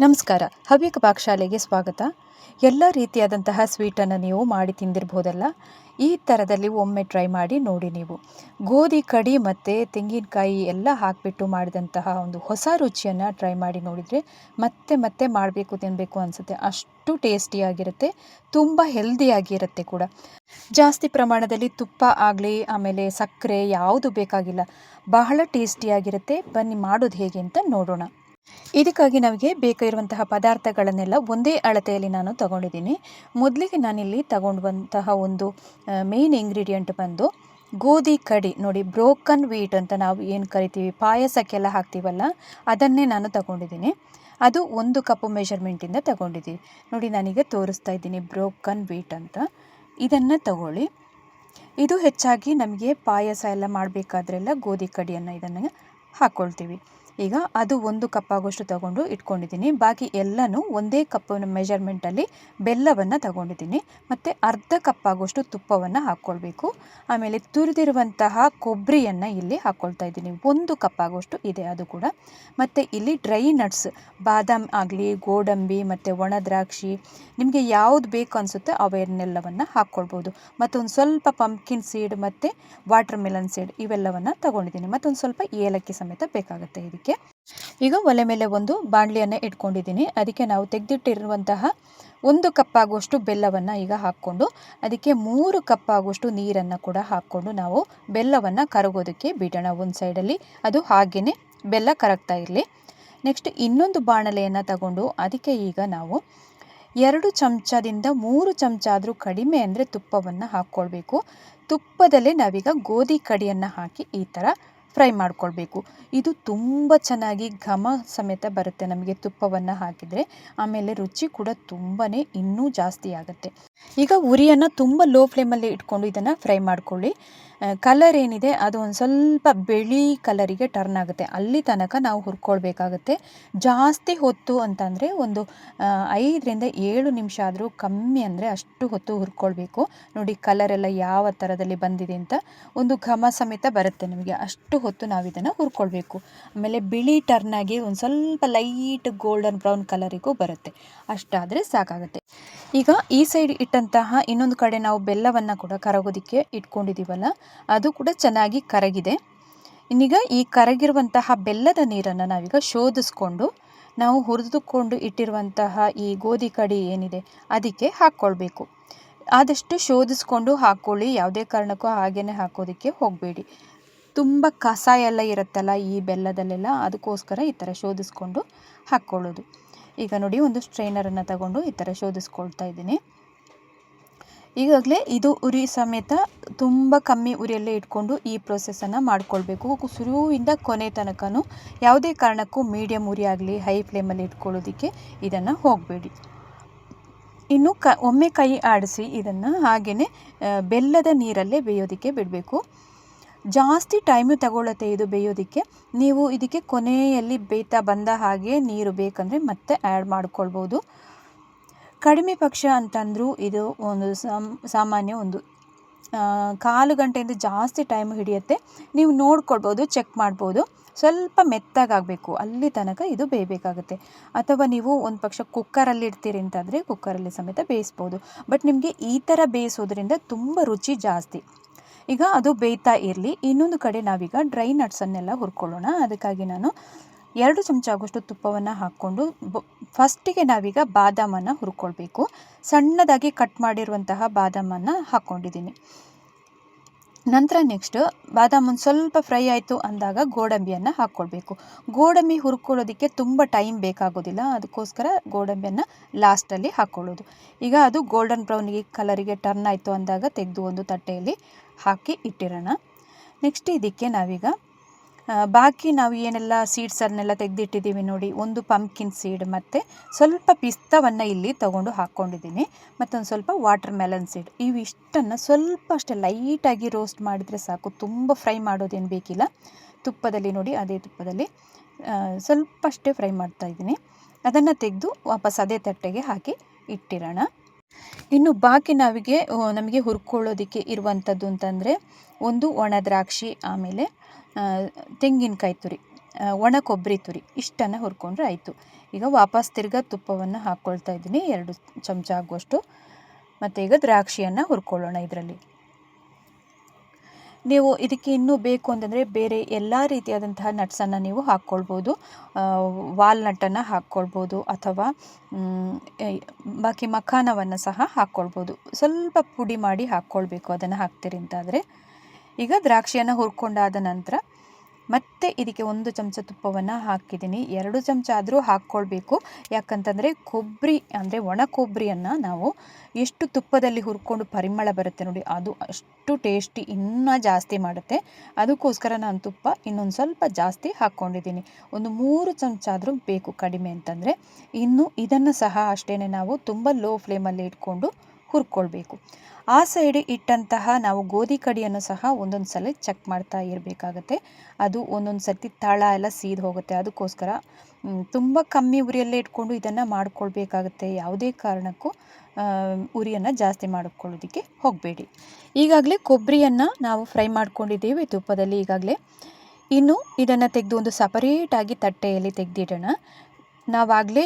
ನಮಸ್ಕಾರ. ಹವ್ಯಕ ಪಾಕಶಾಲೆಗೆ ಸ್ವಾಗತ. ಎಲ್ಲ ರೀತಿಯಾದಂತಹ ಸ್ವೀಟನ್ನು ನೀವು ಮಾಡಿ ತಿಂದಿರ್ಬೋದಲ್ಲ. ಈ ಥರದಲ್ಲಿ ಒಮ್ಮೆ ಟ್ರೈ ಮಾಡಿ ನೋಡಿ ನೀವು. ಗೋಧಿ ಕಡಿ ಮತ್ತು ತೆಂಗಿನಕಾಯಿ ಎಲ್ಲ ಹಾಕಿಬಿಟ್ಟು ಮಾಡಿದಂತಹ ಒಂದು ಹೊಸ ರುಚಿಯನ್ನು ಟ್ರೈ ಮಾಡಿ ನೋಡಿದರೆ ಮತ್ತೆ ಮತ್ತೆ ಮಾಡಬೇಕು ತಿನ್ನಬೇಕು ಅನಿಸುತ್ತೆ. ಅಷ್ಟು ಟೇಸ್ಟಿಯಾಗಿರುತ್ತೆ, ತುಂಬ ಹೆಲ್ದಿಯಾಗಿರುತ್ತೆ ಕೂಡ. ಜಾಸ್ತಿ ಪ್ರಮಾಣದಲ್ಲಿ ತುಪ್ಪ ಆಗಲಿ ಆಮೇಲೆ ಸಕ್ಕರೆ ಯಾವುದು ಬೇಕಾಗಿಲ್ಲ, ಬಹಳ ಟೇಸ್ಟಿಯಾಗಿರುತ್ತೆ. ಬನ್ನಿ ಮಾಡೋದು ಹೇಗೆ ಅಂತ ನೋಡೋಣ. ಇದಕ್ಕಾಗಿ ನಮಗೆ ಬೇಕಾಗಿರುವಂತಹ ಪದಾರ್ಥಗಳನ್ನೆಲ್ಲ ಒಂದೇ ಅಳತೆಯಲ್ಲಿ ನಾನು ತಗೊಂಡಿದ್ದೀನಿ. ಮೊದಲಿಗೆ ನಾನಿಲ್ಲಿ ತಗೊಂಡುವಂತಹ ಒಂದು ಮೇನ್ ಇಂಗ್ರೀಡಿಯೆಂಟ್ ಬಂದು ಗೋಧಿ ಕಡಿ. ನೋಡಿ, ಬ್ರೋಕನ್ ವೀಟ್ ಅಂತ ನಾವು ಏನು ಕರಿತೀವಿ, ಪಾಯಸಕ್ಕೆಲ್ಲ ಹಾಕ್ತೀವಲ್ಲ, ಅದನ್ನೇ ನಾನು ತಗೊಂಡಿದ್ದೀನಿ. ಅದು 1 ಕಪ್ ಮೆಷರ್ಮೆಂಟಿಂದ ತಗೊಂಡಿದ್ದೀನಿ. ನೋಡಿ, ನಾನೀಗ ತೋರಿಸ್ತಾ ಇದ್ದೀನಿ ಬ್ರೋಕನ್ ವೀಟ್ ಅಂತ. ಇದನ್ನು ತಗೊಳ್ಳಿ. ಇದು ಹೆಚ್ಚಾಗಿ ನಮಗೆ ಪಾಯಸ ಎಲ್ಲ ಮಾಡಬೇಕಾದ್ರೆಲ್ಲ ಗೋಧಿ ಕಡಿಯನ್ನು ಇದನ್ನು ಹಾಕ್ಕೊಳ್ತೀವಿ. ಈಗ ಅದು 1 ಕಪ್ ಆಗೋಷ್ಟು ತಗೊಂಡು ಇಟ್ಕೊಂಡಿದ್ದೀನಿ. ಬಾಕಿ ಎಲ್ಲನೂ ಒಂದೇ ಕಪ್ ಮೆಜರ್ಮೆಂಟಲ್ಲಿ ಬೆಲ್ಲವನ್ನು ತಗೊಂಡಿದ್ದೀನಿ. ಮತ್ತು ಅರ್ಧ ಕಪ್ ಆಗೋಷ್ಟು ತುಪ್ಪವನ್ನು ಹಾಕ್ಕೊಳ್ಬೇಕು. ಆಮೇಲೆ ತುರಿದಿರುವಂತಹ ಕೊಬ್ಬರಿಯನ್ನು ಇಲ್ಲಿ ಹಾಕ್ಕೊಳ್ತಾ ಇದ್ದೀನಿ. 1 ಕಪ್ ಆಗೋಷ್ಟು ಇದೆ ಅದು ಕೂಡ. ಮತ್ತು ಇಲ್ಲಿ ಡ್ರೈ ನಟ್ಸ್, ಬಾದಾಮ್ ಆಗಲಿ, ಗೋಡಂಬಿ ಮತ್ತು ಒಣ ದ್ರಾಕ್ಷಿ, ನಿಮಗೆ ಯಾವುದು ಬೇಕು ಅನಿಸುತ್ತೆ ಅವನ್ನೆಲ್ಲವನ್ನು ಹಾಕ್ಕೊಳ್ಬೋದು. ಮತ್ತೊಂದು ಸ್ವಲ್ಪ ಪಂಪ್ಕಿನ್ ಸೀಡ್ ಮತ್ತು ವಾಟರ್ ಮೆಲನ್ ಸೀಡ್ ಇವೆಲ್ಲವನ್ನು ತಗೊಂಡಿದ್ದೀನಿ. ಮತ್ತೊಂದು ಸ್ವಲ್ಪ ಏಲಕ್ಕಿ ಸಮೇತ ಬೇಕಾಗುತ್ತೆ ಇದಕ್ಕೆ. ಈಗ ಒಲೆ ಮೇಲೆ ಒಂದು ಬಾಣಲಿಯನ್ನು ಇಟ್ಕೊಂಡಿದ್ದೀನಿ. ಅದಕ್ಕೆ ನಾವು ತೆಗೆದಿಟ್ಟಿರುವಂತಹ 1 ಕಪ್ ಆಗುವಷ್ಟು ಬೆಲ್ಲವನ್ನು ಈಗ ಹಾಕ್ಕೊಂಡು ಅದಕ್ಕೆ 3 ಕಪ್ ಆಗುವಷ್ಟು ನೀರನ್ನು ಕೂಡ ಹಾಕ್ಕೊಂಡು ನಾವು ಬೆಲ್ಲವನ್ನು ಕರಗೋದಕ್ಕೆ ಬಿಡೋಣ ಒಂದು ಸೈಡಲ್ಲಿ. ಅದು ಹಾಗೆಯೇ ಬೆಲ್ಲ ಕರಗ್ತಾ ಇರಲಿ. ನೆಕ್ಸ್ಟ್ ಇನ್ನೊಂದು ಬಾಣಲೆಯನ್ನು ತಗೊಂಡು ಅದಕ್ಕೆ ಈಗ ನಾವು 2 ಚಮಚದಿಂದ 3 ಚಮಚ ಆದರೂ ಕಡಿಮೆ ಅಂದರೆ ತುಪ್ಪವನ್ನು ಹಾಕ್ಕೊಳ್ಬೇಕು. ತುಪ್ಪದಲ್ಲೇ ನಾವೀಗ ಗೋಧಿ ಕಡಿಯನ್ನು ಹಾಕಿ ಈ ಥರ ಫ್ರೈ ಮಾಡ್ಕೊಳ್ಬೇಕು. ಇದು ತುಂಬ ಚೆನ್ನಾಗಿ ಘಮ ಸಮೇತ ಬರುತ್ತೆ ನಮಗೆ ತುಪ್ಪವನ್ನು ಹಾಕಿದರೆ. ಆಮೇಲೆ ರುಚಿ ಕೂಡ ತುಂಬಾ ಇನ್ನೂ ಜಾಸ್ತಿ ಆಗುತ್ತೆ. ಈಗ ಉರಿಯನ್ನು ತುಂಬ ಲೋ ಫ್ಲೇಮಲ್ಲಿ ಇಟ್ಕೊಂಡು ಇದನ್ನು ಫ್ರೈ ಮಾಡ್ಕೊಳ್ಳಿ. ಕಲರ್ ಏನಿದೆ ಅದು ಒಂದು ಸ್ವಲ್ಪ ಬಿಳಿ ಕಲರಿಗೆ ಟರ್ನ್ ಆಗುತ್ತೆ, ಅಲ್ಲಿ ತನಕ ನಾವು ಹುರ್ಕೊಳ್ಬೇಕಾಗತ್ತೆ. ಜಾಸ್ತಿ ಹೊತ್ತು ಅಂತಂದರೆ ಒಂದು 5ರಿಂದ 7 ನಿಮಿಷ ಆದರೂ ಕಮ್ಮಿ ಅಂದರೆ ಅಷ್ಟು ಹೊತ್ತು ಹುರ್ಕೊಳ್ಬೇಕು. ನೋಡಿ, ಕಲರೆಲ್ಲ ಯಾವ ಥರದಲ್ಲಿ ಬಂದಿದೆ ಅಂತ. ಒಂದು ಘಮ ಸಮೇತ ಬರುತ್ತೆ ನಮಗೆ. ಅಷ್ಟು ಹೊತ್ತು ನಾವು ಇದನ್ನು ಹುರ್ಕೊಳ್ಬೇಕು. ಆಮೇಲೆ ಬಿಳಿ ಟರ್ನಾಗಿ ಒಂದು ಸ್ವಲ್ಪ ಲೈಟ್ ಗೋಲ್ಡನ್ ಬ್ರೌನ್ ಕಲರಿಗೂ ಬರುತ್ತೆ. ಅಷ್ಟಾದರೆ ಸಾಕಾಗುತ್ತೆ. ಈಗ ಈ ಸೈಡ್ ಇಟ್ಟಂತಹ ಇನ್ನೊಂದು ಕಡೆ ನಾವು ಬೆಲ್ಲವನ್ನು ಕೂಡ ಕರಗೋದಕ್ಕೆ ಇಟ್ಕೊಂಡಿದ್ದೀವಲ್ಲ, ಅದು ಕೂಡ ಚೆನ್ನಾಗಿ ಕರಗಿದೆ. ಇನ್ನೀಗ ಈ ಕರಗಿರುವಂತಹ ಬೆಲ್ಲದ ನೀರನ್ನು ನಾವೀಗ ಶೋಧಿಸ್ಕೊಂಡು ನಾವು ಹುರಿದುಕೊಂಡು ಇಟ್ಟಿರುವಂತಹ ಈ ಗೋಧಿ ಕಡಿ ಏನಿದೆ ಅದಕ್ಕೆ ಹಾಕ್ಕೊಳ್ಬೇಕು. ಆದಷ್ಟು ಶೋಧಿಸ್ಕೊಂಡು ಹಾಕ್ಕೊಳ್ಳಿ. ಯಾವುದೇ ಕಾರಣಕ್ಕೂ ಹಾಗೇ ಹಾಕೋದಕ್ಕೆ ಹೋಗಬೇಡಿ. ತುಂಬ ಕಸ ಎಲ್ಲ ಇರುತ್ತಲ್ಲ ಈ ಬೆಲ್ಲದಲ್ಲೆಲ್ಲ, ಅದಕ್ಕೋಸ್ಕರ ಈ ಥರ ಶೋಧಿಸ್ಕೊಂಡು ಹಾಕ್ಕೊಳ್ಳೋದು. ಈಗ ನೋಡಿ, ಒಂದು ಸ್ಟ್ರೈನರನ್ನು ತಗೊಂಡು ಈ ಥರ ಶೋಧಿಸ್ಕೊಳ್ತಾ ಇದ್ದೀನಿ. ಈಗಾಗಲೇ ಇದು ಉರಿ ಸಮೇತ ತುಂಬ ಕಮ್ಮಿ ಉರಿಯಲ್ಲೇ ಇಟ್ಕೊಂಡು ಈ ಪ್ರೊಸೆಸನ್ನು ಮಾಡ್ಕೊಳ್ಬೇಕು. ಶುರುವಿಂದ ಕೊನೆ ತನಕನೂ ಯಾವುದೇ ಕಾರಣಕ್ಕೂ ಮೀಡಿಯಮ್ ಉರಿ ಆಗಲಿ ಹೈ ಫ್ಲೇಮಲ್ಲಿ ಇಟ್ಕೊಳ್ಳೋದಕ್ಕೆ ಇದನ್ನು ಹೋಗಬೇಡಿ. ಇನ್ನು ಒಮ್ಮೆ ಕೈ ಆಡಿಸಿ ಇದನ್ನು ಹಾಗೆಯೇ ಬೆಲ್ಲದ ನೀರಲ್ಲೇ ಬೇಯೋದಕ್ಕೆ ಬಿಡಬೇಕು. ಜಾಸ್ತಿ ಟೈಮು ತಗೊಳ್ಳುತ್ತೆ ಇದು ಬೇಯೋದಕ್ಕೆ. ನೀವು ಇದಕ್ಕೆ ಕೊನೆಯಲ್ಲಿ ಬೇಯ್ತಾ ಬಂದ ಹಾಗೆ ನೀರು ಬೇಕಂದರೆ ಮತ್ತೆ ಆ್ಯಡ್ ಮಾಡ್ಕೊಳ್ಬೋದು. ಕಡಿಮೆ ಪಕ್ಷ ಅಂತಂದರೂ ಇದು ಒಂದು ಸಾಮಾನ್ಯ ಒಂದು 1/4 ಗಂಟೆಯಿಂದ ಜಾಸ್ತಿ ಟೈಮ್ ಹಿಡಿಯುತ್ತೆ. ನೀವು ನೋಡ್ಕೊಳ್ಬೋದು, ಚೆಕ್ ಮಾಡ್ಬೋದು. ಸ್ವಲ್ಪ ಮೆತ್ತಗಾಗಬೇಕು, ಅಲ್ಲಿ ತನಕ ಇದು ಬೇಯಬೇಕಾಗುತ್ತೆ. ಅಥವಾ ನೀವು ಒಂದು ಪಕ್ಷ ಕುಕ್ಕರಲ್ಲಿ ಇಡ್ತೀರಿ ಅಂತಂದರೆ ಕುಕ್ಕರಲ್ಲಿ ಸಮೇತ ಬೇಯಿಸ್ಬೋದು. ಬಟ್ ನಿಮಗೆ ಈ ಥರ ಬೇಯಿಸೋದ್ರಿಂದ ತುಂಬ ರುಚಿ ಜಾಸ್ತಿ. ಈಗ ಅದು ಬೇಯ್ತಾ ಇರಲಿ. ಇನ್ನೊಂದು ಕಡೆ ನಾವೀಗ ಡ್ರೈ ನಟ್ಸನ್ನೆಲ್ಲ ಹುರ್ಕೊಳ್ಳೋಣ. ಅದಕ್ಕಾಗಿ ನಾನು 2 ಚಮಚ ಆಗೋಷ್ಟು ತುಪ್ಪವನ್ನು ಹಾಕ್ಕೊಂಡು ಫಸ್ಟಿಗೆ ನಾವೀಗ ಬಾದಾಮನ್ನು ಹುರ್ಕೊಳ್ಬೇಕು. ಸಣ್ಣದಾಗಿ ಕಟ್ ಮಾಡಿರುವಂತಹ ಬಾದಾಮನ್ನು ಹಾಕ್ಕೊಂಡಿದ್ದೀನಿ. ನಂತರ ನೆಕ್ಸ್ಟ್ ಬಾದಾಮ್ ಒಂದು ಸ್ವಲ್ಪ ಫ್ರೈ ಆಯಿತು ಅಂದಾಗ ಗೋಡಂಬಿಯನ್ನು ಹಾಕ್ಕೊಳ್ಬೇಕು. ಗೋಡಂಬಿ ಹುರ್ಕೊಳ್ಳೋದಕ್ಕೆ ತುಂಬ ಟೈಮ್ ಬೇಕಾಗೋದಿಲ್ಲ, ಅದಕ್ಕೋಸ್ಕರ ಗೋಡಂಬಿಯನ್ನು ಲಾಸ್ಟಲ್ಲಿ ಹಾಕ್ಕೊಳ್ಳೋದು. ಈಗ ಅದು ಗೋಲ್ಡನ್ ಬ್ರೌನಿಗೆ ಕಲರಿಗೆ ಟರ್ನ್ ಆಯಿತು ಅಂದಾಗ ತೆಗೆದು ಒಂದು ತಟ್ಟೆಯಲ್ಲಿ ಹಾಕಿ ಇಟ್ಟಿರೋಣ. ನೆಕ್ಸ್ಟ್ ಇದಕ್ಕೆ ನಾವೀಗ ಬಾಕಿ ನಾವು ಏನೆಲ್ಲ ಸೀಡ್ಸನ್ನೆಲ್ಲ ತೆಗೆದಿಟ್ಟಿದ್ದೀವಿ ನೋಡಿ, ಒಂದು ಪಂಪ್ಕಿನ್ ಸೀಡ್ ಮತ್ತು ಸ್ವಲ್ಪ ಪಿಸ್ತಾವನ್ನು ಇಲ್ಲಿ ತಗೊಂಡು ಹಾಕ್ಕೊಂಡಿದ್ದೀನಿ. ಮತ್ತೊಂದು ಸ್ವಲ್ಪ ವಾಟರ್ ಮೆಲನ್ ಸೀಡ್. ಇವಿಷ್ಟನ್ನು ಸ್ವಲ್ಪ ಅಷ್ಟೇ ಲೈಟಾಗಿ ರೋಸ್ಟ್ ಮಾಡಿದರೆ ಸಾಕು, ತುಂಬ ಫ್ರೈ ಮಾಡೋದೇನು ಬೇಕಿಲ್ಲ. ತುಪ್ಪದಲ್ಲಿ ನೋಡಿ, ಅದೇ ತುಪ್ಪದಲ್ಲಿ ಸ್ವಲ್ಪ ಅಷ್ಟೇ ಫ್ರೈ ಮಾಡ್ತಾಯಿದ್ದೀನಿ. ಅದನ್ನು ತೆಗೆದು ವಾಪಸ್ ಅದೇ ತಟ್ಟೆಗೆ ಹಾಕಿ ಇಟ್ಟಿರೋಣ. ಇನ್ನು ಬಾಕಿ ನಮಗೆ ಹುರ್ಕೊಳ್ಳೋದಕ್ಕೆ ಇರುವಂಥದ್ದು ಅಂತಂದರೆ ಒಂದು ಒಣ ದ್ರಾಕ್ಷಿ, ಆಮೇಲೆ ತೆಂಗಿನಕಾಯಿ ತುರಿ, ಒಣ ಕೊಬ್ಬರಿ ತುರಿ, ಇಷ್ಟನ್ನು ಹುರ್ಕೊಂಡ್ರೆ ಆಯಿತು. ಈಗ ವಾಪಸ್ ತಿರ್ಗಾ ತುಪ್ಪವನ್ನು ಹಾಕ್ಕೊಳ್ತಾ ಇದ್ದೀನಿ 2 ಚಮಚ ಆಗುವಷ್ಟು. ಮತ್ತು ಈಗ ದ್ರಾಕ್ಷಿಯನ್ನು ಹುರ್ಕೊಳ್ಳೋಣ. ಇದರಲ್ಲಿ ನೀವು ಇದಕ್ಕೆ ಇನ್ನೂ ಬೇಕು ಅಂತಂದರೆ ಬೇರೆ ಎಲ್ಲ ರೀತಿಯಾದಂತಹ ನಟ್ಸನ್ನು ನೀವು ಹಾಕ್ಕೊಳ್ಬೋದು. ವಾಲ್ನಟ್ಟನ್ನು ಹಾಕ್ಕೊಳ್ಬೋದು ಅಥವಾ ಬಾಕಿ ಮಖಾನವನ್ನು ಸಹ ಹಾಕ್ಕೊಳ್ಬೋದು. ಸ್ವಲ್ಪ ಪುಡಿ ಮಾಡಿ ಹಾಕ್ಕೊಳ್ಬೇಕು ಅದನ್ನು ಹಾಕ್ತೀರಿ ಅಂತಾದರೆ. ಈಗ ದ್ರಾಕ್ಷಿಯನ್ನು ಹುರ್ಕೊಂಡಾದ ನಂತರ ಮತ್ತೆ ಇದಕ್ಕೆ 1 ಚಮಚ ತುಪ್ಪವನ್ನು ಹಾಕಿದ್ದೀನಿ. 2 ಚಮಚ ಆದರೂ ಹಾಕ್ಕೊಳ್ಬೇಕು. ಯಾಕಂತಂದರೆ ಕೊಬ್ಬರಿ ಅಂದರೆ ಒಣ ಕೊಬ್ಬರಿಯನ್ನು ನಾವು ಎಷ್ಟು ತುಪ್ಪದಲ್ಲಿ ಹುರ್ಕೊಂಡು ಪರಿಮಳ ಬರುತ್ತೆ ನೋಡಿ, ಅದು ಅಷ್ಟು ಟೇಸ್ಟಿ ಇನ್ನೂ ಜಾಸ್ತಿ ಮಾಡುತ್ತೆ. ಅದಕ್ಕೋಸ್ಕರ ನಾನು ತುಪ್ಪ ಇನ್ನೊಂದು ಸ್ವಲ್ಪ ಜಾಸ್ತಿ ಹಾಕ್ಕೊಂಡಿದ್ದೀನಿ. ಒಂದು 3 ಚಮಚ ಆದರೂ ಬೇಕು, ಕಡಿಮೆ ಅಂತಂದರೆ. ಇನ್ನು ಇದನ್ನು ಸಹ ಅಷ್ಟೇ ನಾವು ತುಂಬ ಲೋ ಫ್ಲೇಮಲ್ಲಿ ಇಟ್ಕೊಂಡು ಹುರ್ಕೊಳ್ಬೇಕು. ಆ ಸೈಡ್ ಇಟ್ಟಂತಹ ನಾವು ಗೋಧಿ ಕಡಿಯನ್ನು ಸಹ ಒಂದೊಂದು ಸಲ ಚೆಕ್ ಮಾಡ್ತಾ ಇರಬೇಕಾಗತ್ತೆ. ಅದು ಒಂದೊಂದು ಸರ್ತಿ ತಳ ಎಲ್ಲ ಸೀದು ಹೋಗುತ್ತೆ. ಅದಕ್ಕೋಸ್ಕರ ತುಂಬ ಕಮ್ಮಿ ಉರಿಯಲ್ಲೇ ಇಟ್ಕೊಂಡು ಇದನ್ನು ಮಾಡ್ಕೊಳ್ಬೇಕಾಗತ್ತೆ. ಯಾವುದೇ ಕಾರಣಕ್ಕೂ ಉರಿಯನ್ನು ಜಾಸ್ತಿ ಮಾಡಿಕೊಳ್ಳೋದಕ್ಕೆ ಹೋಗಬೇಡಿ. ಈಗಾಗಲೇ ಕೊಬ್ಬರಿಯನ್ನು ನಾವು ಫ್ರೈ ಮಾಡ್ಕೊಂಡಿದ್ದೀವಿ ತುಪ್ಪದಲ್ಲಿ ಈಗಾಗಲೇ. ಇನ್ನು ಇದನ್ನು ತೆಗೆದು ಒಂದು ಸಪರೇಟಾಗಿ ತಟ್ಟೆಯಲ್ಲಿ ತೆಗೆದಿಡೋಣ. ನಾವಾಗಲೇ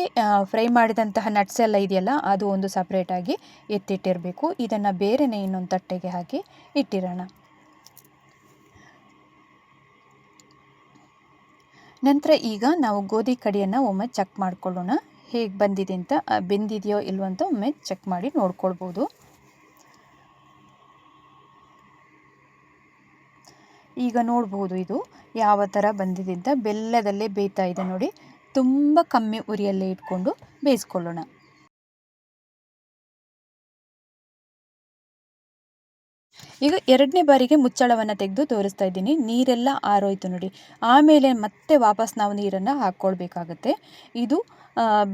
ಫ್ರೈ ಮಾಡಿದಂತಹ ನಟ್ಸ್ ಎಲ್ಲ ಇದೆಯಲ್ಲ, ಅದು ಒಂದು ಸಪ್ರೇಟಾಗಿ ಎತ್ತಿಟ್ಟಿರಬೇಕು. ಇದನ್ನು ಬೇರೆಯೇ ಇನ್ನೊಂದು ತಟ್ಟೆಗೆ ಹಾಕಿ ಇಟ್ಟಿರೋಣ. ನಂತರ ಈಗ ನಾವು ಗೋಧಿ ಕಡಿಯನ್ನು ಒಮ್ಮೆ ಚೆಕ್ ಮಾಡ್ಕೊಳ್ಳೋಣ, ಹೇಗೆ ಬಂದಿದೆ ಅಂತ, ಬೆಂದಿದೆಯೋ ಇಲ್ವೋ ಅಂತ ಒಮ್ಮೆ ಚೆಕ್ ಮಾಡಿ ನೋಡ್ಕೊಳ್ಬೋದು. ಈಗ ನೋಡ್ಬೋದು ಇದು ಯಾವ ಥರ ಬಂದಿದೆ ಅಂತ. ಬೆಲ್ಲದಲ್ಲೇ ಬೇಯ್ತಾ ಇದೆ ನೋಡಿ. ತುಂಬ ಕಮ್ಮಿ ಉರಿಯಲ್ಲೇ ಇಟ್ಕೊಂಡು ಬೇಯಿಸ್ಕೊಳ್ಳೋಣ. ಈಗ 2ನೇ ಬಾರಿಗೆ ಮುಚ್ಚಳವನ್ನು ತೆಗೆದು ತೋರಿಸ್ತಾ ಇದ್ದೀನಿ. ನೀರೆಲ್ಲ ಆರೋಯ್ತು ನೋಡಿ. ಆಮೇಲೆ ಮತ್ತೆ ವಾಪಸ್ ನಾವು ನೀರನ್ನು ಹಾಕ್ಕೊಳ್ಬೇಕಾಗತ್ತೆ. ಇದು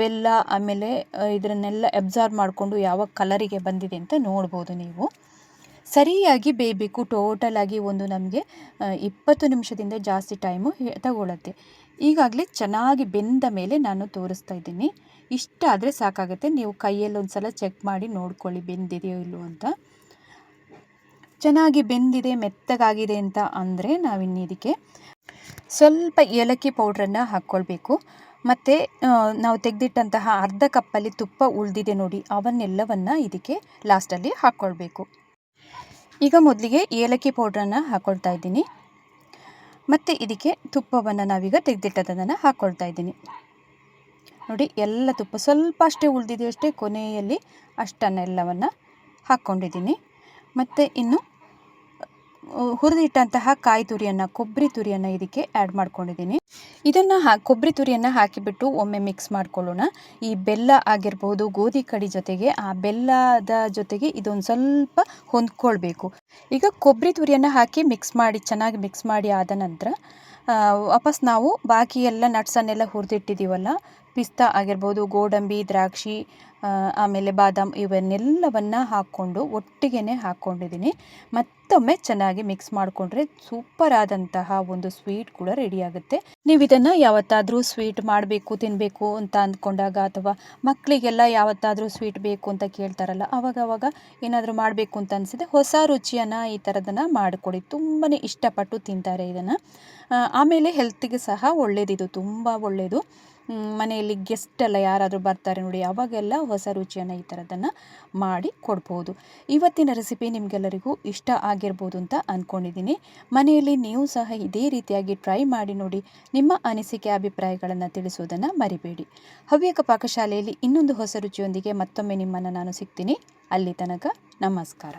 ಬೆಲ್ಲ ಆಮೇಲೆ ಇದನ್ನೆಲ್ಲ ಅಬ್ಸಾರ್ಬ್ ಮಾಡಿಕೊಂಡು ಯಾವ ಕಲರಿಗೆ ಬಂದಿದೆ ಅಂತ ನೋಡ್ಬೋದು ನೀವು. ಸರಿಯಾಗಿ ಬೇಯಬೇಕು. ಟೋಟಲಾಗಿ ಒಂದು ನಮಗೆ 20 ನಿಮಿಷದಿಂದ ಜಾಸ್ತಿ ಟೈಮು ತಗೊಳ್ಳತ್ತೆ. ಈಗಾಗಲೇ ಚೆನ್ನಾಗಿ ಬೆಂದ ಮೇಲೆ ನಾನು ತೋರಿಸ್ತಾ ಇದ್ದೀನಿ. ಇಷ್ಟ ಆದರೆ ಸಾಕಾಗುತ್ತೆ. ನೀವು ಕೈಯಲ್ಲಿ ಒಂದು ಸಲ ಚೆಕ್ ಮಾಡಿ ನೋಡ್ಕೊಳ್ಳಿ ಬೆಂದಿದೆಯೋ ಇಲ್ಲವೋ ಅಂತ. ಚೆನ್ನಾಗಿ ಬೆಂದಿದೆ, ಮೆತ್ತಗಾಗಿದೆ ಅಂತ ಅಂದರೆ ನಾವಿನ್ನು ಇದಕ್ಕೆ ಸ್ವಲ್ಪ ಏಲಕ್ಕಿ ಪೌಡ್ರನ್ನು ಹಾಕ್ಕೊಳ್ಬೇಕು. ಮತ್ತು ನಾವು ತೆಗೆದಿಟ್ಟಂತಹ ಅರ್ಧ ಕಪ್ಪಲ್ಲಿ ತುಪ್ಪ ಉಳಿದಿದೆ ನೋಡಿ, ಅವನ್ನೆಲ್ಲವನ್ನು ಇದಕ್ಕೆ ಲಾಸ್ಟಲ್ಲಿ ಹಾಕ್ಕೊಳ್ಬೇಕು. ಈಗ ಮೊದಲಿಗೆ ಏಲಕ್ಕಿ ಪೌಡ್ರನ್ನು ಹಾಕ್ಕೊಳ್ತಾ ಇದ್ದೀನಿ. ಮತ್ತು ಇದಕ್ಕೆ ತುಪ್ಪವನ್ನು ನಾವೀಗ ತೆಗೆದಿಟ್ಟದನ್ನು ಹಾಕ್ಕೊಳ್ತಾ ಇದ್ದೀನಿ ನೋಡಿ. ಎಲ್ಲ ತುಪ್ಪ ಸ್ವಲ್ಪ ಅಷ್ಟೇ ಉಳಿದಿದೆ ಅಷ್ಟೇ, ಕೊನೆಯಲ್ಲಿ ಅಷ್ಟನ್ನೆಲ್ಲವನ್ನು ಹಾಕ್ಕೊಂಡಿದ್ದೀನಿ. ಮತ್ತು ಇನ್ನು ಹುರಿದಿಟ್ಟಂತಹ ಕಾಯಿ ತುರಿಯನ್ನು, ಕೊಬ್ಬರಿ ತುರಿಯನ್ನು ಇದಕ್ಕೆ ಆ್ಯಡ್ ಮಾಡ್ಕೊಂಡಿದ್ದೀನಿ. ಇದನ್ನು ಕೊಬ್ಬರಿ ತುರಿಯನ್ನು ಹಾಕಿಬಿಟ್ಟು ಒಮ್ಮೆ ಮಿಕ್ಸ್ ಮಾಡ್ಕೊಳ್ಳೋಣ. ಈ ಬೆಲ್ಲ ಆಗಿರ್ಬೋದು, ಗೋಧಿ ಕಡಿ ಜೊತೆಗೆ ಆ ಬೆಲ್ಲದ ಜೊತೆಗೆ ಇದೊಂದು ಸ್ವಲ್ಪ ಹೊಂದ್ಕೊಳ್ಬೇಕು. ಈಗ ಕೊಬ್ಬರಿ ತುರಿಯನ್ನು ಹಾಕಿ ಚೆನ್ನಾಗಿ ಮಿಕ್ಸ್ ಮಾಡಿ ಆದ ನಂತರ ವಾಪಸ್ ನಾವು ಬಾಕಿ ಎಲ್ಲ ನಟ್ಸನ್ನೆಲ್ಲ ಹುರಿದಿಟ್ಟಿದ್ದೀವಲ್ಲ, ಪಿಸ್ತಾ ಆಗಿರ್ಬೋದು, ಗೋಡಂಬಿ, ದ್ರಾಕ್ಷಿ, ಆಮೇಲೆ ಬಾದಾಮ್, ಇವನ್ನೆಲ್ಲವನ್ನು ಹಾಕ್ಕೊಂಡು ಒಟ್ಟಿಗೆ ಹಾಕ್ಕೊಂಡಿದ್ದೀನಿ. ಮತ್ತೊಮ್ಮೆ ಚೆನ್ನಾಗಿ ಮಿಕ್ಸ್ ಮಾಡಿಕೊಂಡ್ರೆ ಸೂಪರ್ ಆದಂತಹ ಒಂದು ಸ್ವೀಟ್ ಕೂಡ ರೆಡಿಯಾಗುತ್ತೆ. ನೀವು ಇದನ್ನು ಯಾವತ್ತಾದರೂ ಸ್ವೀಟ್ ಮಾಡಬೇಕು, ತಿನ್ನಬೇಕು ಅಂತ ಅಂದ್ಕೊಂಡಾಗ, ಅಥವಾ ಮಕ್ಕಳಿಗೆಲ್ಲ ಯಾವತ್ತಾದರೂ ಸ್ವೀಟ್ ಬೇಕು ಅಂತ ಕೇಳ್ತಾರಲ್ಲ, ಅವಾಗವಾಗ ಏನಾದರೂ ಮಾಡಬೇಕು ಅಂತ ಅನಿಸಿದೆ, ಹೊಸ ರುಚಿಯನ್ನು ಈ ಥರದನ್ನು ಮಾಡಿಕೊಡಿ. ತುಂಬಾ ಇಷ್ಟಪಟ್ಟು ತಿಂತಾರೆ ಇದನ್ನು. ಆಮೇಲೆ ಹೆಲ್ತಿಗೆ ಸಹ ಒಳ್ಳೆಯದಿದು, ತುಂಬ ಒಳ್ಳೆಯದು. ಮನೆಯಲ್ಲಿ ಗೆಸ್ಟ್ ಎಲ್ಲ ಯಾರಾದರೂ ಬರ್ತಾರೆ ನೋಡಿ, ಅವಾಗೆಲ್ಲ ಹೊಸ ರುಚಿಯನ್ನು ಈ ಥರದನ್ನು ಮಾಡಿ ಕೊಡ್ಬೋದು. ಇವತ್ತಿನ ರೆಸಿಪಿ ನಿಮಗೆಲ್ಲರಿಗೂ ಇಷ್ಟ ಆಗಿರ್ಬೋದು ಅಂತ ಅಂದ್ಕೊಂಡಿದ್ದೀನಿ. ಮನೆಯಲ್ಲಿ ನೀವು ಸಹ ಇದೇ ರೀತಿಯಾಗಿ ಟ್ರೈ ಮಾಡಿ ನೋಡಿ. ನಿಮ್ಮ ಅನಿಸಿಕೆ ಅಭಿಪ್ರಾಯಗಳನ್ನು ತಿಳಿಸೋದನ್ನು ಮರಿಬೇಡಿ. ಹವ್ಯಕ ಪಾಕಶಾಲೆಯಲ್ಲಿ ಇನ್ನೊಂದು ಹೊಸ ರುಚಿಯೊಂದಿಗೆ ಮತ್ತೊಮ್ಮೆ ನಿಮ್ಮನ್ನು ನಾನು ಸಿಗ್ತೀನಿ. ಅಲ್ಲಿ ತನಕ ನಮಸ್ಕಾರ.